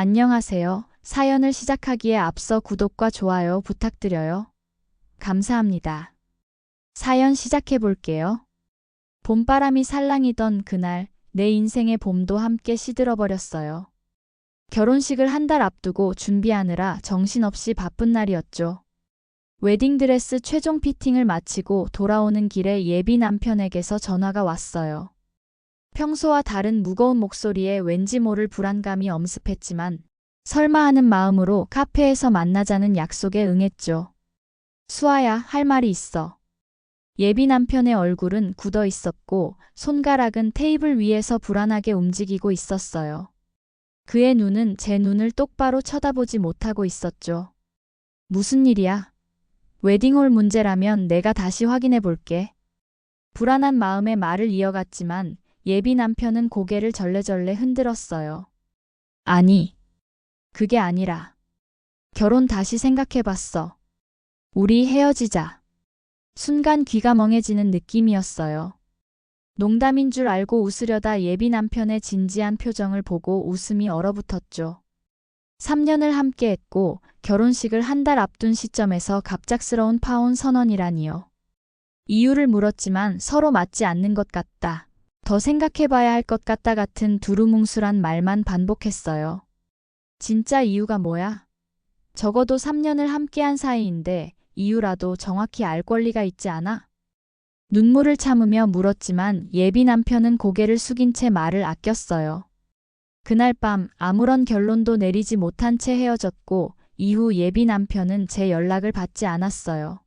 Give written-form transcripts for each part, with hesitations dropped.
안녕하세요. 사연을 시작하기에 앞서 구독과 좋아요 부탁드려요. 감사합니다. 사연 시작해 볼게요. 봄바람이 살랑이던 그날, 내 인생의 봄도 함께 시들어 버렸어요. 결혼식을 한 달 앞두고 준비하느라 정신없이 바쁜 날이었죠. 웨딩드레스 최종 피팅을 마치고 돌아오는 길에 예비 남편에게서 전화가 왔어요. 평소와 다른 무거운 목소리에 왠지 모를 불안감이 엄습했지만 설마 하는 마음으로 카페에서 만나자는 약속에 응했죠. 수아야, 할 말이 있어. 예비 남편의 얼굴은 굳어 있었고 손가락은 테이블 위에서 불안하게 움직이고 있었어요. 그의 눈은 제 눈을 똑바로 쳐다보지 못하고 있었죠. 무슨 일이야? 웨딩홀 문제라면 내가 다시 확인해 볼게. 불안한 마음에 말을 이어갔지만 예비 남편은 고개를 절레절레 흔들었어요. 아니, 그게 아니라. 결혼 다시 생각해봤어. 우리 헤어지자. 순간 귀가 멍해지는 느낌이었어요. 농담인 줄 알고 웃으려다 예비 남편의 진지한 표정을 보고 웃음이 얼어붙었죠. 3년을 함께했고 결혼식을 한 달 앞둔 시점에서 갑작스러운 파혼 선언이라니요. 이유를 물었지만 서로 맞지 않는 것 같다. 더 생각해봐야 할 것 같다 같은 두루뭉술한 말만 반복했어요. 진짜 이유가 뭐야? 적어도 3년을 함께한 사이인데 이유라도 정확히 알 권리가 있지 않아? 눈물을 참으며 물었지만 예비 남편은 고개를 숙인 채 말을 아꼈어요. 그날 밤 아무런 결론도 내리지 못한 채 헤어졌고 이후 예비 남편은 제 연락을 받지 않았어요.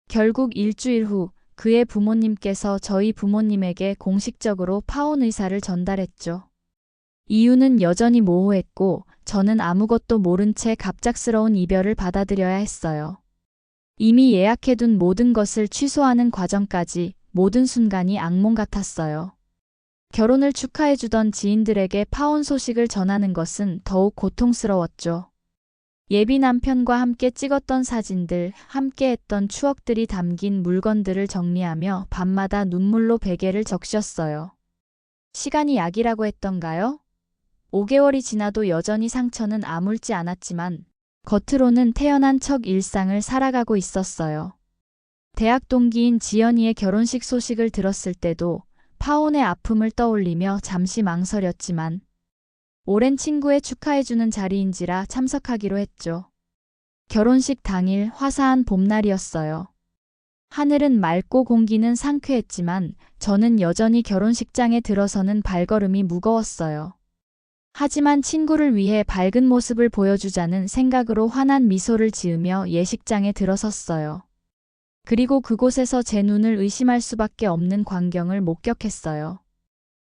결국 일주일 후 그의 부모님께서 저희 부모님에게 공식적으로 파혼 의사를 전달했죠. 이유는 여전히 모호했고 저는 아무것도 모른 채 갑작스러운 이별을 받아들여야 했어요. 이미 예약해둔 모든 것을 취소하는 과정까지 모든 순간이 악몽 같았어요. 결혼을 축하해주던 지인들에게 파혼 소식을 전하는 것은 더욱 고통스러웠죠. 예비 남편과 함께 찍었던 사진들, 함께했던 추억들이 담긴 물건들을 정리하며 밤마다 눈물로 베개를 적셨어요. 시간이 약이라고 했던가요? 5개월이 지나도 여전히 상처는 아물지 않았지만 겉으로는 태어난 척 일상을 살아가고 있었어요. 대학 동기인 지연이의 결혼식 소식을 들었을 때도 파혼의 아픔을 떠올리며 잠시 망설였지만 오랜 친구의 축하해주는 자리인지라 참석하기로 했죠. 결혼식 당일 화사한 봄날이었어요. 하늘은 맑고 공기는 상쾌했지만 저는 여전히 결혼식장에 들어서는 발걸음이 무거웠어요. 하지만 친구를 위해 밝은 모습을 보여주자는 생각으로 환한 미소를 지으며 예식장에 들어섰어요. 그리고 그곳에서 제 눈을 의심할 수밖에 없는 광경을 목격했어요.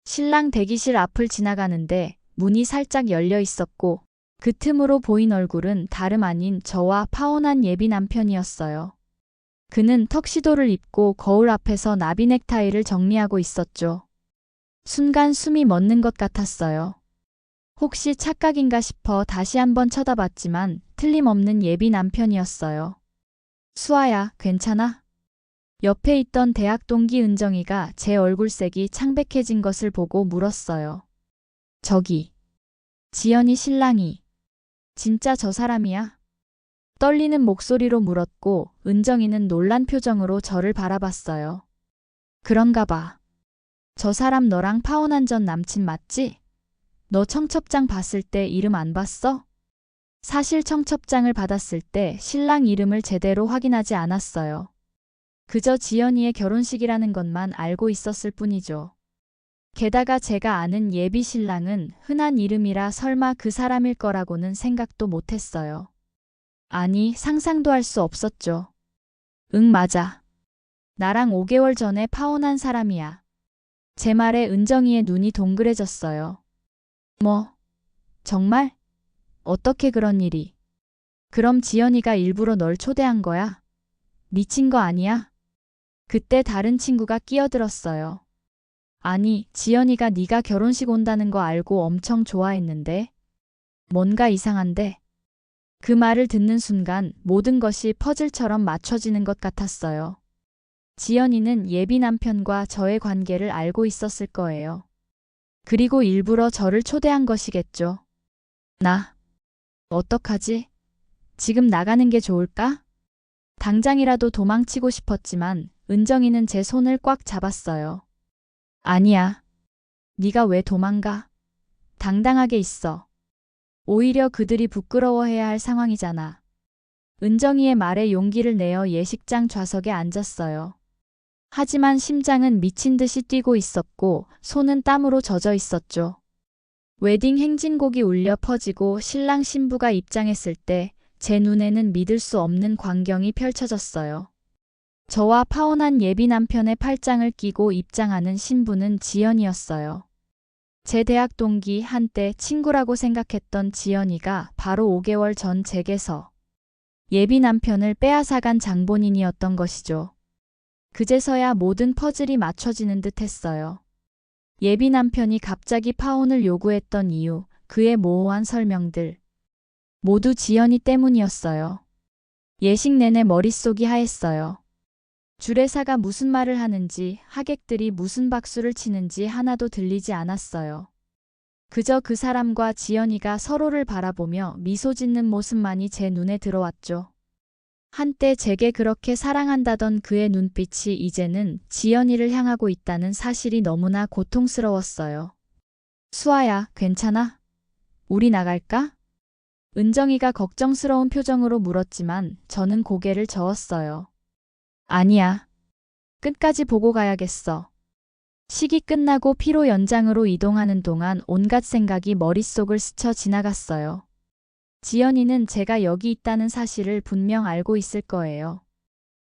신랑 대기실 앞을 지나가는데 문이 살짝 열려 있었고 그 틈으로 보인 얼굴은 다름 아닌 저와 파혼한 예비 남편이었어요. 그는 턱시도를 입고 거울 앞에서 나비 넥타이를 정리하고 있었죠. 순간 숨이 멎는 것 같았어요. 혹시 착각인가 싶어 다시 한번 쳐다봤지만 틀림없는 예비 남편이었어요. 수아야, 괜찮아? 옆에 있던 대학 동기 은정이가 제 얼굴색이 창백해진 것을 보고 물었어요. 저기, 지연이 신랑이 진짜 저 사람이야? 떨리는 목소리로 물었고 은정이는 놀란 표정으로 저를 바라봤어요. 그런가 봐. 저 사람 너랑 파혼한 전 남친 맞지? 너 청첩장 봤을 때 이름 안 봤어? 사실 청첩장을 받았을 때 신랑 이름을 제대로 확인하지 않았어요. 그저 지연이의 결혼식이라는 것만 알고 있었을 뿐이죠. 게다가 제가 아는 예비 신랑은 흔한 이름이라 설마 그 사람일 거라고는 생각도 못했어요. 아니, 상상도 할 수 없었죠. 응, 맞아. 나랑 5개월 전에 파혼한 사람이야. 제 말에 은정이의 눈이 동그래졌어요. 뭐? 정말? 어떻게 그런 일이? 그럼 지연이가 일부러 널 초대한 거야? 미친 거 아니야? 그때 다른 친구가 끼어들었어요. 아니, 지연이가 네가 결혼식 온다는 거 알고 엄청 좋아했는데? 뭔가 이상한데? 그 말을 듣는 순간 모든 것이 퍼즐처럼 맞춰지는 것 같았어요. 지연이는 예비 남편과 저의 관계를 알고 있었을 거예요. 그리고 일부러 저를 초대한 것이겠죠. 나, 어떡하지? 지금 나가는 게 좋을까? 당장이라도 도망치고 싶었지만 은정이는 제 손을 꽉 잡았어요. 아니야. 네가 왜 도망가? 당당하게 있어. 오히려 그들이 부끄러워해야 할 상황이잖아. 은정이의 말에 용기를 내어 예식장 좌석에 앉았어요. 하지만 심장은 미친 듯이 뛰고 있었고 손은 땀으로 젖어 있었죠. 웨딩 행진곡이 울려 퍼지고 신랑 신부가 입장했을 때 제 눈에는 믿을 수 없는 광경이 펼쳐졌어요. 저와 파혼한 예비 남편의 팔짱을 끼고 입장하는 신부는 지연이었어요. 제 대학 동기 한때 친구라고 생각했던 지연이가 바로 5개월 전 제게서 예비 남편을 빼앗아간 장본인이었던 것이죠. 그제서야 모든 퍼즐이 맞춰지는 듯 했어요. 예비 남편이 갑자기 파혼을 요구했던 이유, 그의 모호한 설명들. 모두 지연이 때문이었어요. 예식 내내 머릿속이 하했어요. 주례사가 무슨 말을 하는지, 하객들이 무슨 박수를 치는지 하나도 들리지 않았어요. 그저 그 사람과 지연이가 서로를 바라보며 미소 짓는 모습만이 제 눈에 들어왔죠. 한때 제게 그렇게 사랑한다던 그의 눈빛이 이제는 지연이를 향하고 있다는 사실이 너무나 고통스러웠어요. 수아야, 괜찮아? 우리 나갈까? 은정이가 걱정스러운 표정으로 물었지만 저는 고개를 저었어요. 아니야. 끝까지 보고 가야겠어. 식이 끝나고 피로 연장으로 이동하는 동안 온갖 생각이 머릿속을 스쳐 지나갔어요. 지연이는 제가 여기 있다는 사실을 분명 알고 있을 거예요.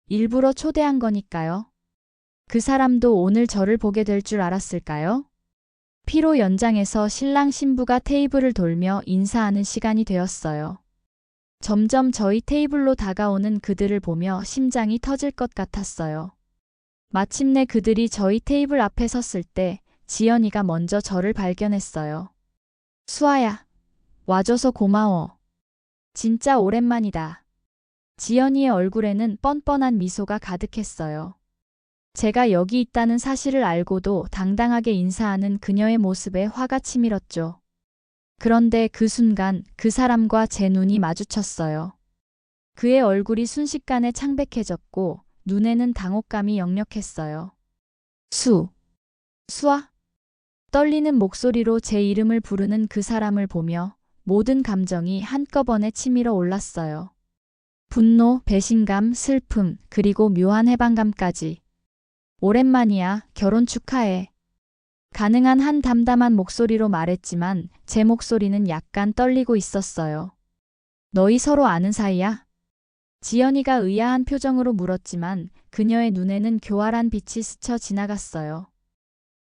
일부러 초대한 거니까요. 그 사람도 오늘 저를 보게 될 줄 알았을까요? 피로 연장에서 신랑 신부가 테이블을 돌며 인사하는 시간이 되었어요. 점점 저희 테이블로 다가오는 그들을 보며 심장이 터질 것 같았어요. 마침내 그들이 저희 테이블 앞에 섰을 때 지연이가 먼저 저를 발견했어요. 수아야, 와줘서 고마워. 진짜 오랜만이다. 지연이의 얼굴에는 뻔뻔한 미소가 가득했어요. 제가 여기 있다는 사실을 알고도 당당하게 인사하는 그녀의 모습에 화가 치밀었죠. 그런데 그 순간 그 사람과 제 눈이 마주쳤어요. 그의 얼굴이 순식간에 창백해졌고 눈에는 당혹감이 역력했어요. 수아? 떨리는 목소리로 제 이름을 부르는 그 사람을 보며 모든 감정이 한꺼번에 치밀어 올랐어요. 분노, 배신감, 슬픔, 그리고 묘한 해방감까지. 오랜만이야, 결혼 축하해. 가능한 한 담담한 목소리로 말했지만 제 목소리는 약간 떨리고 있었어요. 너희 서로 아는 사이야? 지연이가 의아한 표정으로 물었지만 그녀의 눈에는 교활한 빛이 스쳐 지나갔어요.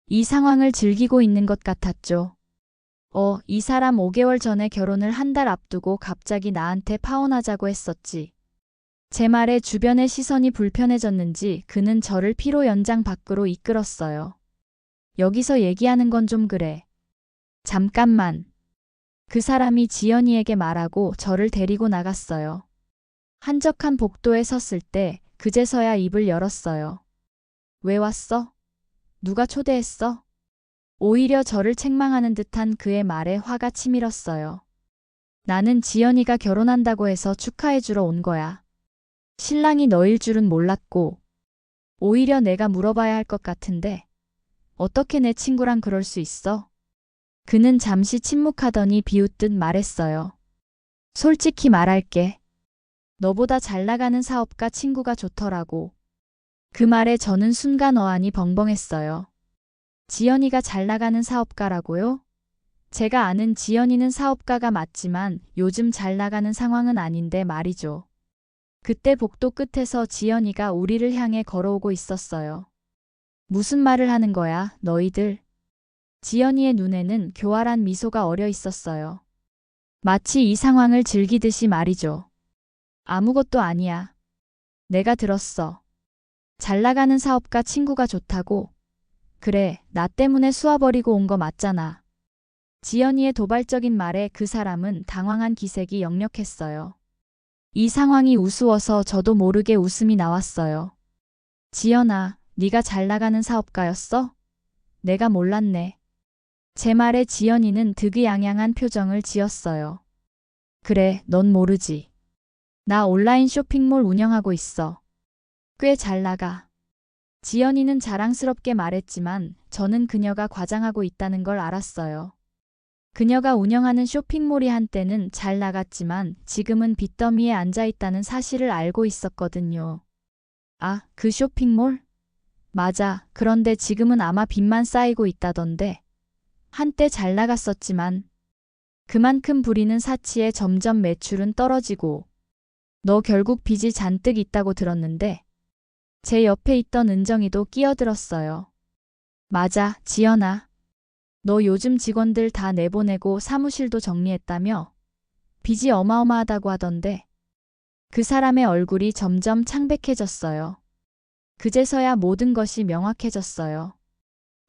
이 상황을 즐기고 있는 것 같았죠. 이 사람 5개월 전에 결혼을 한 달 앞두고 갑자기 나한테 파혼하자고 했었지. 제 말에 주변의 시선이 불편해졌는지 그는 저를 피로 연장 밖으로 이끌었어요. 여기서 얘기하는 건 좀 그래. 잠깐만. 그 사람이 지연이에게 말하고 저를 데리고 나갔어요. 한적한 복도에 섰을 때 그제서야 입을 열었어요. 왜 왔어? 누가 초대했어? 오히려 저를 책망하는 듯한 그의 말에 화가 치밀었어요. 나는 지연이가 결혼한다고 해서 축하해주러 온 거야. 신랑이 너일 줄은 몰랐고 오히려 내가 물어봐야 할 것 같은데 어떻게 내 친구랑 그럴 수 있어? 그는 잠시 침묵하더니 비웃듯 말했어요. 솔직히 말할게. 너보다 잘 나가는 사업가 친구가 좋더라고. 그 말에 저는 순간 어안이 벙벙했어요. 지연이가 잘 나가는 사업가라고요? 제가 아는 지연이는 사업가가 맞지만 요즘 잘 나가는 상황은 아닌데 말이죠. 그때 복도 끝에서 지연이가 우리를 향해 걸어오고 있었어요. 무슨 말을 하는 거야, 너희들? 지연이의 눈에는 교활한 미소가 어려 있었어요. 마치 이 상황을 즐기듯이 말이죠. 아무것도 아니야. 내가 들었어. 잘 나가는 사업가 친구가 좋다고. 그래, 나 때문에 수아버리고 온 거 맞잖아. 지연이의 도발적인 말에 그 사람은 당황한 기색이 역력했어요. 이 상황이 우스워서 저도 모르게 웃음이 나왔어요. 지연아, 네가 잘 나가는 사업가였어? 내가 몰랐네. 제 말에 지연이는 득의양양한 표정을 지었어요. 그래, 넌 모르지. 나 온라인 쇼핑몰 운영하고 있어. 꽤 잘 나가. 지연이는 자랑스럽게 말했지만 저는 그녀가 과장하고 있다는 걸 알았어요. 그녀가 운영하는 쇼핑몰이 한때는 잘 나갔지만 지금은 빚더미에 앉아 있다는 사실을 알고 있었거든요. 아, 그 쇼핑몰? 맞아. 그런데 지금은 아마 빚만 쌓이고 있다던데. 한때 잘 나갔었지만 그만큼 부리는 사치에 점점 매출은 떨어지고 너 결국 빚이 잔뜩 있다고 들었는데 제 옆에 있던 은정이도 끼어들었어요. 맞아, 지연아. 너 요즘 직원들 다 내보내고 사무실도 정리했다며? 빚이 어마어마하다고 하던데. 그 사람의 얼굴이 점점 창백해졌어요. 그제서야 모든 것이 명확해졌어요.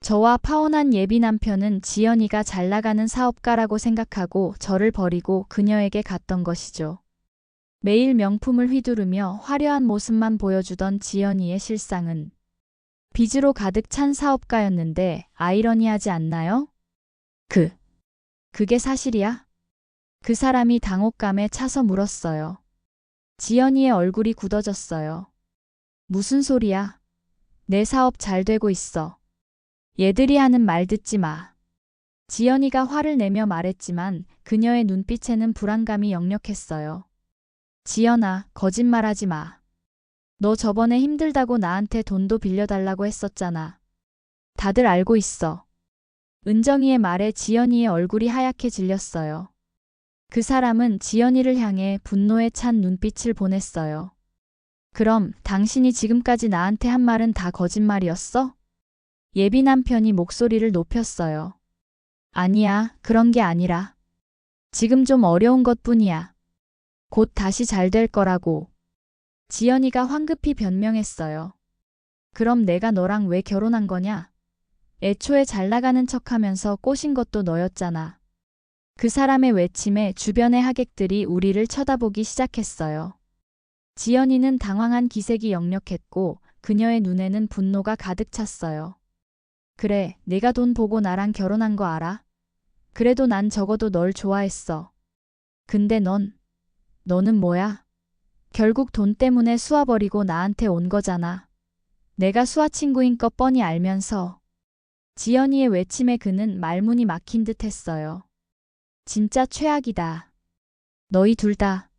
저와 파혼한 예비 남편은 지연이가 잘 나가는 사업가라고 생각하고 저를 버리고 그녀에게 갔던 것이죠. 매일 명품을 휘두르며 화려한 모습만 보여주던 지연이의 실상은 빚으로 가득 찬 사업가였는데 아이러니하지 않나요? 그게 사실이야? 그 사람이 당혹감에 차서 물었어요. 지연이의 얼굴이 굳어졌어요. 무슨 소리야? 내 사업 잘 되고 있어. 얘들이 하는 말 듣지 마. 지연이가 화를 내며 말했지만 그녀의 눈빛에는 불안감이 역력했어요. 지연아, 거짓말하지 마. 너 저번에 힘들다고 나한테 돈도 빌려달라고 했었잖아. 다들 알고 있어. 은정이의 말에 지연이의 얼굴이 하얗게 질렸어요. 그 사람은 지연이를 향해 분노에 찬 눈빛을 보냈어요. 그럼 당신이 지금까지 나한테 한 말은 다 거짓말이었어? 예비 남편이 목소리를 높였어요. 아니야, 그런 게 아니라. 지금 좀 어려운 것뿐이야. 곧 다시 잘 될 거라고. 지연이가 황급히 변명했어요. 그럼 내가 너랑 왜 결혼한 거냐? 애초에 잘 나가는 척하면서 꼬신 것도 너였잖아. 그 사람의 외침에 주변의 하객들이 우리를 쳐다보기 시작했어요. 지연이는 당황한 기색이 역력했고 그녀의 눈에는 분노가 가득 찼어요. 그래, 내가 돈 보고 나랑 결혼한 거 알아? 그래도 난 적어도 널 좋아했어. 근데 너는 뭐야? 결국 돈 때문에 수아 버리고 나한테 온 거잖아. 내가 수아 친구인 거 뻔히 알면서. 지연이의 외침에 그는 말문이 막힌 듯 했어요. 진짜 최악이다. 너희 둘 다.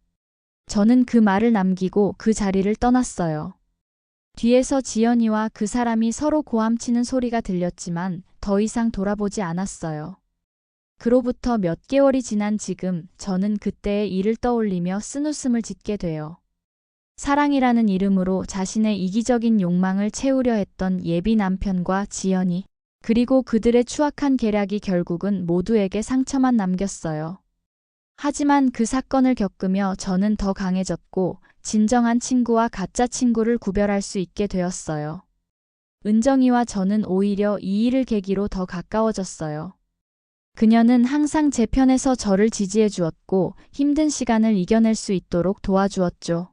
저는 그 말을 남기고 그 자리를 떠났어요. 뒤에서 지연이와 그 사람이 서로 고함치는 소리가 들렸지만 더 이상 돌아보지 않았어요. 그로부터 몇 개월이 지난 지금 저는 그때의 일을 떠올리며 쓴웃음을 짓게 돼요. 사랑이라는 이름으로 자신의 이기적인 욕망을 채우려 했던 예비 남편과 지연이, 그리고 그들의 추악한 계략이 결국은 모두에게 상처만 남겼어요. 하지만 그 사건을 겪으며 저는 더 강해졌고 진정한 친구와 가짜 친구를 구별할 수 있게 되었어요. 은정이와 저는 오히려 이 일을 계기로 더 가까워졌어요. 그녀는 항상 제 편에서 저를 지지해 주었고 힘든 시간을 이겨낼 수 있도록 도와주었죠.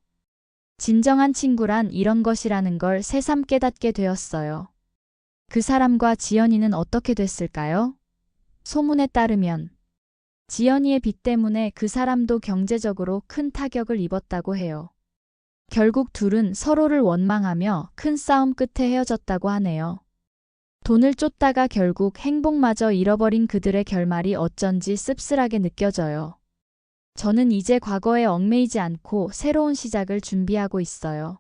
진정한 친구란 이런 것이라는 걸 새삼 깨닫게 되었어요. 그 사람과 지연이는 어떻게 됐을까요? 소문에 따르면 지연이의 빚 때문에 그 사람도 경제적으로 큰 타격을 입었다고 해요. 결국 둘은 서로를 원망하며 큰 싸움 끝에 헤어졌다고 하네요. 돈을 쫓다가 결국 행복마저 잃어버린 그들의 결말이 어쩐지 씁쓸하게 느껴져요. 저는 이제 과거에 얽매이지 않고 새로운 시작을 준비하고 있어요.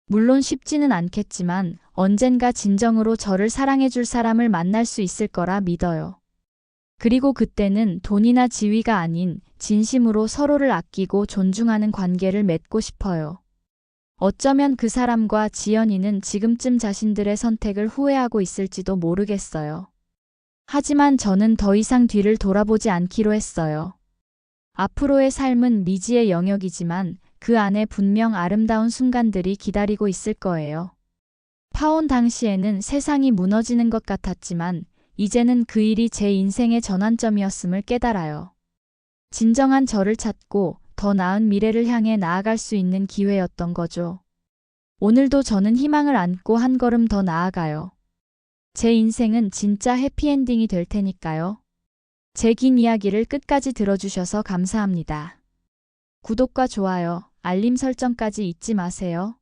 물론 쉽지는 않겠지만 언젠가 진정으로 저를 사랑해줄 사람을 만날 수 있을 거라 믿어요. 그리고 그때는 돈이나 지위가 아닌 진심으로 서로를 아끼고 존중하는 관계를 맺고 싶어요. 어쩌면 그 사람과 지연이는 지금쯤 자신들의 선택을 후회하고 있을지도 모르겠어요. 하지만 저는 더 이상 뒤를 돌아보지 않기로 했어요. 앞으로의 삶은 미지의 영역이지만 그 안에 분명 아름다운 순간들이 기다리고 있을 거예요. 파혼 당시에는 세상이 무너지는 것 같았지만 이제는 그 일이 제 인생의 전환점이었음을 깨달아요. 진정한 저를 찾고 더 나은 미래를 향해 나아갈 수 있는 기회였던 거죠. 오늘도 저는 희망을 안고 한 걸음 더 나아가요. 제 인생은 진짜 해피엔딩이 될 테니까요. 제 긴 이야기를 끝까지 들어주셔서 감사합니다. 구독과 좋아요, 알림 설정까지 잊지 마세요.